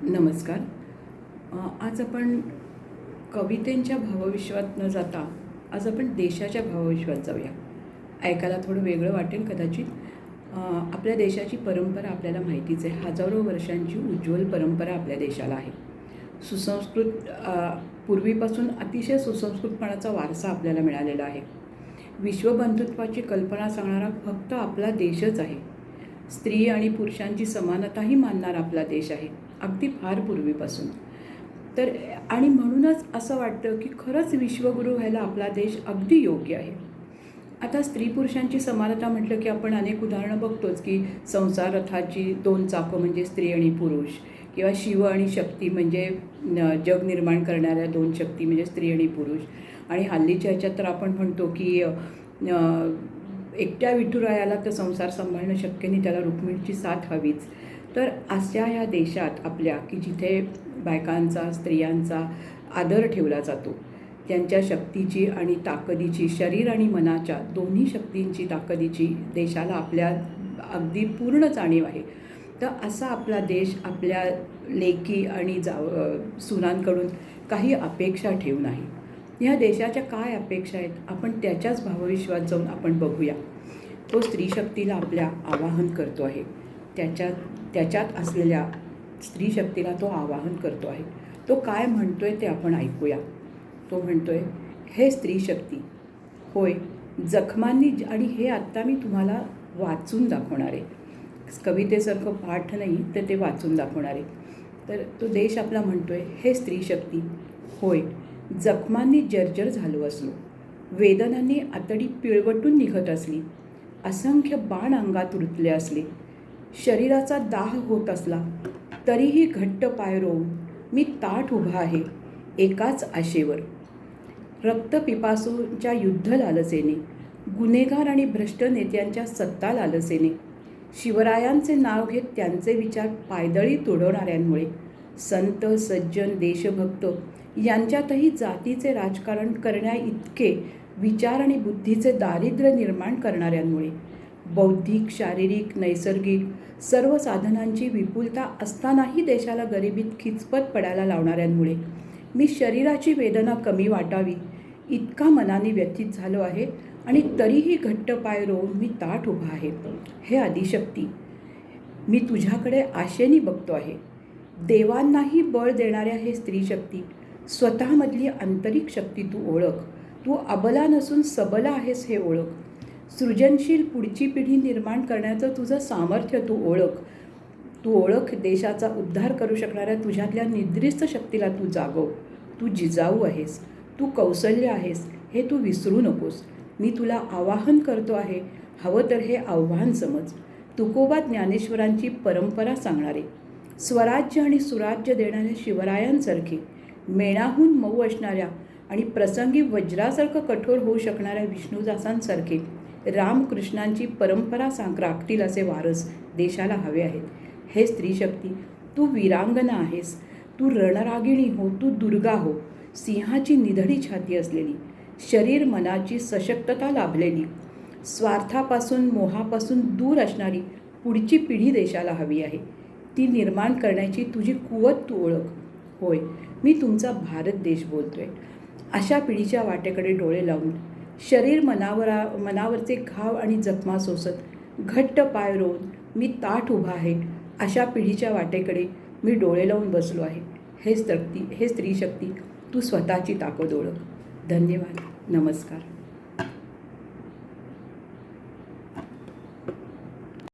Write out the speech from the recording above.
नमस्कार. आज आपण कवितेंच्या भावविश्वात न जाता आज आपण देशाच्या भावविश्वात जाऊया. ऐकायला थोडं वेगळं वाटेल कदाचित. आपल्या देशाची परंपरा आपल्याला माहितीच आहे. हजारो वर्षांची उज्ज्वल परंपरा आपल्या देशाला आहे. सुसंस्कृत पूर्वीपासून अतिशय सुसंस्कृतपणाचा वारसा आपल्याला मिळालेला आहे. विश्वबंधुत्वाची कल्पना सांगणारा फक्त आपला देशच आहे. स्त्री आणि पुरुषांची समानताही मानणारा आपला देश आहे, अगदी फार पूर्वीपासून. तर आणि म्हणूनच असं वाटतं की खरंच विश्वगुरू व्हायला आपला देश अगदी योग्य आहे. आता स्त्री पुरुषांची समानता म्हटलं की आपण अनेक उदाहरणं बघतोच की संसार रथाची दोन चाकं म्हणजे स्त्री आणि पुरुष, किंवा शिव आणि शक्ती म्हणजे जग निर्माण करणाऱ्या दोन शक्ती म्हणजे स्त्री आणि पुरुष. आणि हल्लीच्या ह्याच्यात तर आपण म्हणतो की एकट्या विठुरायाला तर संसार सांभाळणं शक्य नाही, त्याला रुक्मिणीची साथ हवीच. तर अशा ह्या देशात आपल्या की जिथे बायकांचा स्त्रियांचा आदर ठेवला जातो, त्यांच्या शक्तीची आणि ताकदीची, शरीर आणि मनाच्या दोन्ही शक्तींची ताकदीची देशाला आपल्या अगदी पूर्ण जाणीव आहे. तर असा आपला देश आपल्या लेकी आणि सुनांकडून काही अपेक्षा ठेवू नाही. ह्या देशाच्या काय अपेक्षा आहेत आपण त्याच्याच भावविश्वात जाऊन आपण बघूया. तो स्त्रीशक्तीला आपल्या आवाहन करतो आहे. त्याच्यात असलेल्या स्त्रीशक्तीला तो आवाहन करतो आहे. तो काय म्हणतोय ते आपण ऐकूया. तो म्हणतोय, हे स्त्रीशक्ती होय जखमांनी, आणि हे आत्ता मी तुम्हाला वाचून दाखवणार आहे. कवितेसारखं पाठ नाही तर ते वाचून दाखवणार आहे. तर तो देश आपला म्हणतोय, हे स्त्रीशक्ती होय जखमांनी जर्जर झालो असलो, वेदनांनी आतडी पिळवटून निघत असली, असंख्य बाण अंगात रुतले असले, शरीराचा दाह होत असला, तरीही घट्ट पाय रोवून मी ताठ उभा आहे एकाच आशेवर. रक्तपिपासूंच्या युद्ध लालसेने, गुन्हेगार आणि भ्रष्ट नेत्यांच्या सत्ता लालसेने, शिवरायांचे नाव घेत त्यांचे विचार पायदळी तुडवणाऱ्यांमुळे, संत सज्जन देशभक्त यांच्यातही जातीचे राजकारण करण्या इतके विचार आणि बुद्धीचे दारिद्र्य निर्माण करणाऱ्यांमुळे, बौद्धिक शारीरिक नैसर्गिक सर्व साधनांची विपुलता असतानाही देशाला गरिबीत खिचपत पडायला लावणाऱ्यांमुळे मी शरीराची वेदना कमी वाटावी इतका मनाने व्यथित झालो आहे, आणि तरीही घट्ट पाय रोवून मी ताठ उभा आहे. हे आदिशक्ती, मी तुझ्याकडे आशेने बघतो आहे. देवांनाही बळ देणाऱ्या हे स्त्रीशक्ती, स्वतःमधली आंतरिक शक्ती तू ओळख. तू अबला नसून सबला आहेस हे ओळख. सृजनशील पुढची पिढी निर्माण करण्याचं तुझं सामर्थ्य तू ओळख. तू ओळख. देशाचा उद्धार करू शकणाऱ्या तुझ्यातल्या निद्रिस्त शक्तीला तू जागव. तू जिजाऊ आहेस, तू कौशल्य आहेस हे तू विसरू नकोस. मी तुला आवाहन करतो आहे. हवं तर हे आव्हान समज. तुकोबा ज्ञानेश्वरांची परंपरा सांगणारे, स्वराज्य आणि सुराज्य देणाऱ्या शिवरायांसारखे, मेणाहून मऊ असणाऱ्या आणि प्रसंगी वज्रासारखं कठोर होऊ शकणाऱ्या विष्णुदासांसारखे रामकृष्णांची परंपरा राखतील असे वारस देशाला हवे आहेत. हे स्त्रीशक्ती, तू वीरांगना आहेस, तू रणरागिणी हो, तू दुर्गा हो, सिंहाची निधडी छाती असलेली, शरीर मनाची सशक्तता लाभलेली, स्वार्थापासून मोहापासून दूर असणारी पुढची पिढी देशाला हवी आहे. ती निर्माण करण्याची तुझी कुवत तू ओळख. होय, मी तुमचा भारत देश बोलतोय. अशा पिढीच्या वाटेकडे डोळे लावून, शरीर मनावरचे घाव आणि जखमा सोसत, घट्ट पाय रोवून मी ताठ उभा आहे. अशा पिढीच्या वाटेकडे मी डोळे लावून बसलो आहे. हे स्त्रीशक्ती, तू स्वतःची ताकद ओळख. धन्यवाद. नमस्कार.